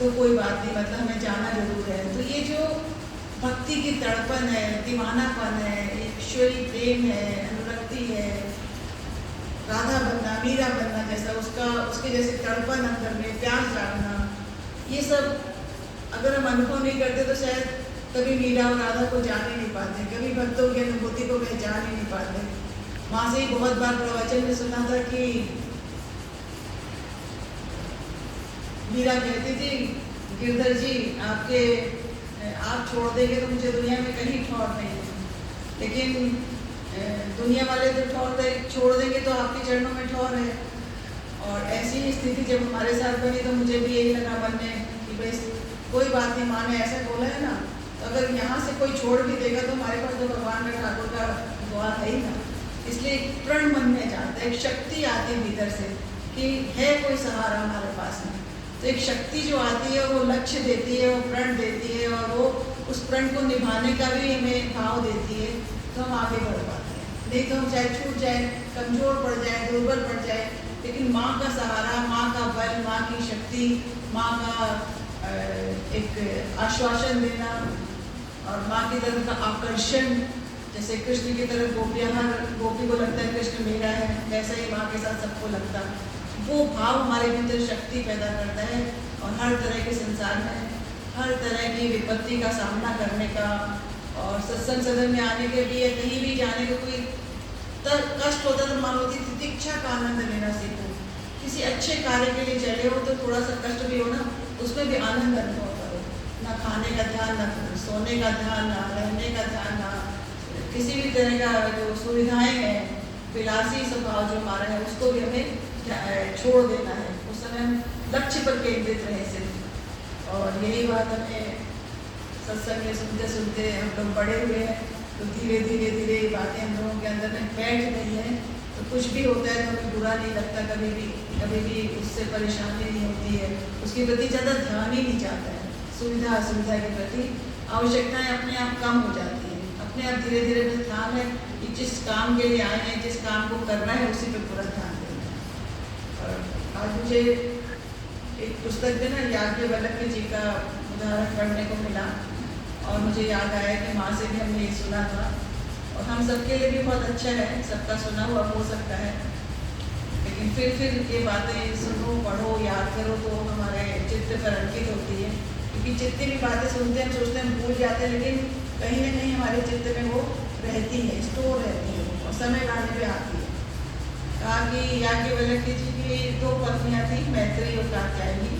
तो कोई बात नहीं, मतलब हमें जाना जरूर है। तो ये जो भक्ति की तड़पन है, दीवानापन है, ईश्वरी प्रेम है, अनुरक्ति है, राधा बनना, मीरा बनना जैसा, उसके जैसे तड़पन अंदर में, प्यास जागना, ये सब अगर हम अनुभव नहीं करते तो शायद कभी मीरा और राधा को जान ही नहीं पाते, कभी भक्तों की अनुभूति को पहचान ही नहीं पाते। माँ से ही बहुत बार प्रवचन में सुना था कि मीरा कहती थी, गिरधर जी आप छोड़ देंगे तो मुझे दुनिया में कहीं ठौर नहीं है, लेकिन दुनिया वाले तो छोड़ देंगे तो आपके चरणों में ठौर है। और ऐसी ही स्थिति जब हमारे साथ बनी तो मुझे भी यही लगा मन में कि भाई कोई बात नहीं, माँ ने ऐसा बोला है ना, तो अगर यहाँ से कोई छोड़ भी देगा तो हमारे पास तो भगवान का, ठाकुर का द्वार है ही ना। इसलिए प्रण मन में जाता है, एक शक्ति आती है भीतर से कि है कोई सहारा हमारे पास में। तो एक शक्ति जो आती है वो लक्ष्य देती है, वो प्रण देती है, और वो उस प्रण को निभाने का भी हमें भाव देती है, तो हम आगे बढ़ पाते हैं। नहीं तो हम चाहे छूट जाए, कमजोर पड़ जाए, दुर्बल पड़ जाए, लेकिन माँ का सहारा, माँ का बल, माँ की शक्ति, माँ का एक आश्वासन देना और माँ की तरफ का आकर्षण, जैसे कृष्ण की तरफ गोपियाँ, हर गोपी को लगता है कृष्ण मेरा है, वैसा ही माँ के साथ सबको लगता। वो भाव हमारे भीतर शक्ति पैदा करता है और हर तरह के संसार में हर तरह की विपत्ति का सामना करने का, और सत्संग सदन में आने के लिए कहीं भी जाने का कोई कष्ट होता तो मान होती तितिक्षा का आनंद लेना सीखो। किसी अच्छे कार्य के लिए चले हो तो थोड़ा सा कष्ट भी हो ना, उसमें भी आनंद अनुभव करो। ना खाने का ध्यान, ना सोने का ध्यान, ना रहने का ध्यान, ना किसी भी तरह का जो सुविधाएं हैं, विलासी स्वभाव जो हमारा है उसको भी हमें छोड़ देना है। उस समय हम लक्ष्य पर केंद्रित रहे सिर्फ। और यही बात हमें सत्संग में सुनते सुनते हम लोग बड़े हुए हैं, तो धीरे धीरे धीरे बातें हम लोगों के अंदर में बैठ गई हैं। तो कुछ भी होता है तो हमें बुरा नहीं लगता, कभी भी उससे परेशानी नहीं होती है, उसके प्रति ज़्यादा ध्यान ही नहीं जाता है। सुविधा असुविधा के प्रति आवश्यकताएं अपने आप कम हो जाती हैं, अपने आप धीरे धीरे बस ध्यान है कि जिस काम के लिए आए हैं, जिस काम को करना है उसी पर पूरा ध्यान देना है। और आज मुझे एक पुस्तक में ना याज्ञवल्क्य जी का उदाहरण पढ़ने को मिला, और मुझे याद आया कि माँ से भी हमने ये सुना था, और हम सबके लिए भी बहुत अच्छा है, सबका सुना हुआ हो सकता है, लेकिन फिर ये बातें सुनो, पढ़ो, याद करो तो हमारे चित्त पर अंकित होती है। क्योंकि जितनी भी बातें सुनते हैं, सोचते हैं, भूल जाते हैं, लेकिन कहीं ना कहीं हमारे चित्त में वो रहती है, स्टोर रहती है, और समय लाने पे आती है। कहा कि याज्ञवल्क्य जी की 2 पत्नियाँ थी, मैत्री और कात्यायनी।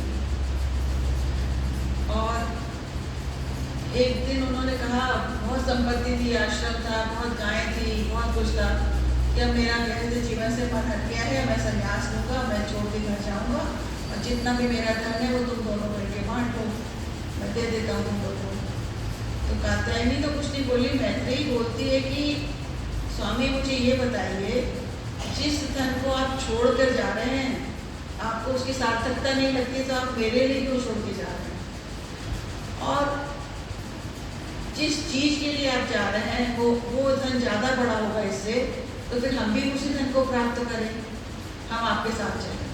और एक दिन उन्होंने कहा, बहुत संपत्ति थी, आश्रम था, बहुत गायें थी, बहुत कुछ था, कि अब मेरा गृहस्थ जीवन से मन हट गया है, मैं संन्यास लूँगा, मैं छोड़ के घर जाऊँगा, और जितना भी मेरा धन है वो तुम दोनों करके बांट लो, मैं दे देता हूँ तुम दोनों। तो कात्यायनी तो कुछ नहीं बोली, मैत्री बोलती है कि स्वामी मुझे ये बताइए, जिस धन को आप छोड़ कर जा रहे हैं, आपको उसकी सार्थकता नहीं लगती, तो आप मेरे लिए क्यों छोड़ के जा रहे हैं? और जिस चीज के लिए आप जा रहे हैं वो धन ज्यादा बड़ा होगा इससे, तो फिर हम भी उसी धन को प्राप्त करें, हम आपके साथ चलें।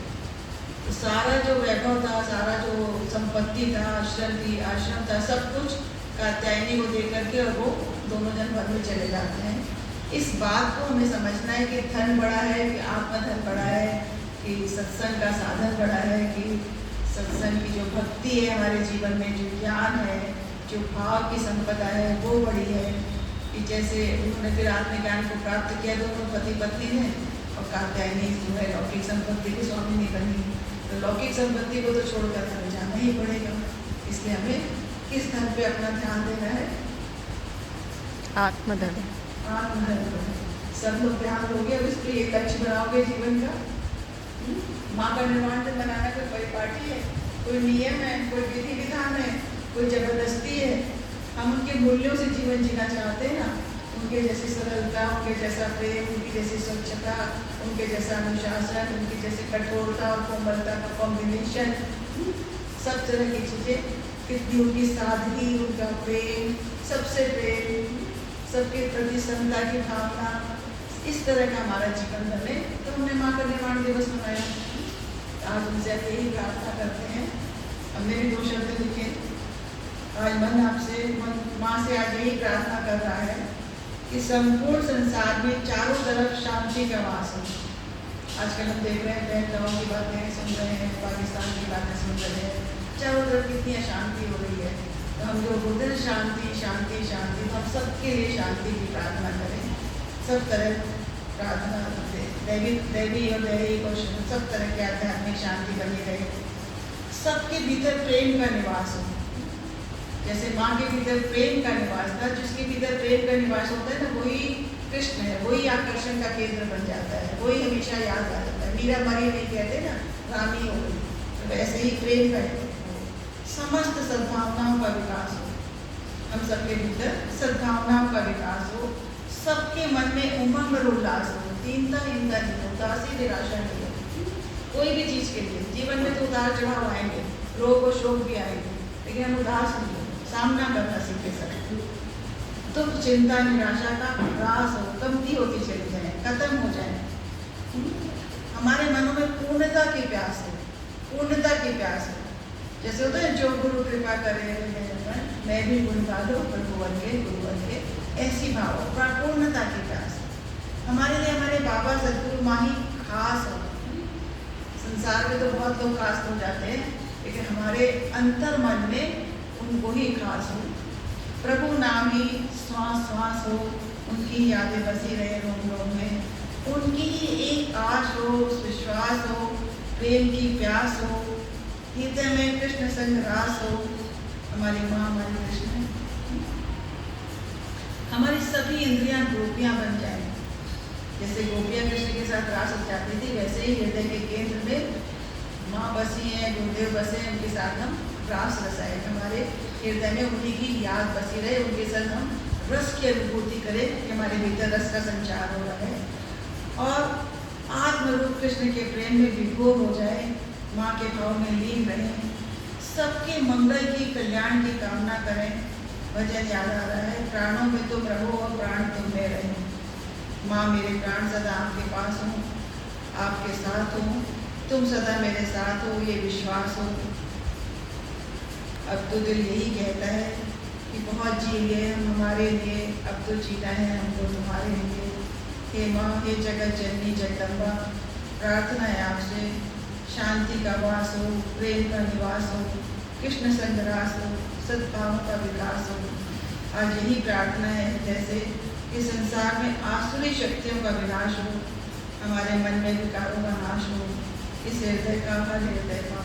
तो सारा जो वैभव था, सारा जो संपत्ति था, आश्रम था, सब कुछ कात्यायनी को दे करके और वो दोनों जन वन में चले जाते हैं। इस बात को हमें समझना है कि धन बड़ा है कि आत्मधन बड़ा है, कि सत्संग का साधन बड़ा है, कि सत्संग की जो भक्ति है हमारे जीवन में, जो ज्ञान है, जो भाव की संपदा है, वो बड़ी है। कि जैसे उन्होंने फिर आत्मज्ञान को प्राप्त किया, दोनों पति पत्नी ने, और कात्यायनी जो है लौकिक संपत्ति की स्वामिनी बनी। तो लौकिक संपत्ति को तो छोड़कर हमें जाना ही पड़ेगा, इसलिए हमें किस धन पे अपना ध्यान देना है? आत्मधन। आत्मधन। सब लोग ध्यान दोगे, अब इस पर एक लक्ष्य बनाओगे जीवन का। माँ का निर्माण जब बनाना कोई परिपाटी है, कोई नियम है, कोई विधि विधान है, कोई जबरदस्ती है। हम उनके मूल्यों से जीवन जीना चाहते हैं ना, उनके जैसी सरलता, उनके जैसा प्रेम, उनकी जैसी स्वच्छता, उनके जैसा अनुशासन, उनकी जैसी कठोरता और कोमलता का कॉम्बिनेशन, सब तरह की चीज़ें, कितनी उनकी सादगी, उनका प्रेम, सबसे प्रेम, सबके प्रति समता की भावना, इस तरह का हमारा जीवन बने। तो हमने माँ का निर्माण दिवस मनाया। आज उनसे यही प्रार्थना करते हैं, हमने भी 2 शब्द लिखे। आज मन आपसे माँ से आज यही प्रार्थना कर रहा है कि संपूर्ण संसार में चारों तरफ शांति का वास हो। आजकल हम देख रहे हैं बहन की बातें सुन रहे हैं, पाकिस्तान की बातें सुन रहे हैं, चारों तरफ कितनी अशांति हो रही है। तो हम जो बोलते हैं शांति शांति शांति, तो हम सबके लिए शांति की प्रार्थना करें। सब तरह प्रार्थना दैवी और दैहिक और सब तरह के आध्यात्मिक शांति बनी रहे। सबके भीतर प्रेम का निवास हो। जैसे माँ के भीतर प्रेम का निवास था, जिसके भीतर प्रेम का निवास होता है ना, वही कृष्ण है, वही आकर्षण का केंद्र बन जाता है, वही हमेशा याद आ जाता है। मीरा मरी नहीं कहते ना, रानी हो गई। तो वैसे ही प्रेम का समस्त सद्भावनाओं का विकास हो। हम सबके भीतर सद्भावनाओं का विकास हो, सबके मन में उमंग और उल्लास हो, दीनता हीनता नहीं, उदासी निराशा नहीं हो। कोई भी चीज़ के लिए जीवन में तो उतार चढ़ाव आएंगे, रोग और शोक भी आएंगे, लेकिन हम उदास नहीं हो, सामना करना सीखे सकते। दुख चिंता निराशा का ह्रास हो, कमती होती चली जाए, खत्म हो जाए। हमारे मनों में पूर्णता की प्यास है, पूर्णता की प्यास है। जैसे होता है जो गुरु कृपा करे मैं भी गुण गालो प्रभु बन के गुरु बन के, ऐसी भाव पूर्णता की प्यास है। हमारे लिए हमारे बाबा सदगुरु माँ ही खास हो। संसार में तो बहुत लोग खास हो जाते हैं, लेकिन हमारे अंतर मन में उनको ही खास हो। प्रभु नाम ही श्वास श्वास हो, उनकी यादें बसी रहे रोम रोम में, उनकी ही एक आश हो, विश्वास हो, प्रेम की प्यास हो, हृदय में कृष्ण संग रास हो। हमारी माँ हमारी कृष्ण है। हमारी सभी इंद्रियां गोपियां बन जाए। जैसे गोपियां कृष्ण के साथ रास रचाती थी, वैसे ही हृदय के केंद्र में माँ बसी है, गुरुदेव बसे हैं, उनके साथ हम रास रसाए। हमारे हृदय में उन्हीं की याद बसी रहे, उनके साथ हम रस की अनुभूति करें कि हमारे भीतर रस का संचार हो रहा है और आत्मरूप कृष्ण के प्रेम में विभोर हो जाए, माँ के भाव में लीन रहें, सबके मंगल की कल्याण की कामना करें। भजन याद आ रहा है, प्राणों में तुम रहो और प्राण तुम में रहे। माँ मेरे प्राण सदा आपके पास हो, आपके साथ हो, तुम सदा मेरे साथ हो, ये विश्वास हो। अब तो दिल यही कहता है कि बहुत जी लिए हम हमारे लिए, अब तो जीना है हमको तुम्हारे लिए। हे माँ, हे जगत जननी जगदम्बा, प्रार्थना है आपसे शांति का वास हो, प्रेम का निवास हो, कृष्ण संगरास हो, सद्भाव का विकास हो। आज यही प्रार्थना है जैसे कि संसार में आसुरी शक्तियों का विनाश हो, हमारे मन में विकारों का नाश हो। इस हृदय का हर हृदय का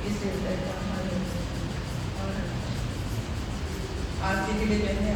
इस हृदय का हर हृदय। और आरती के लिए मैंने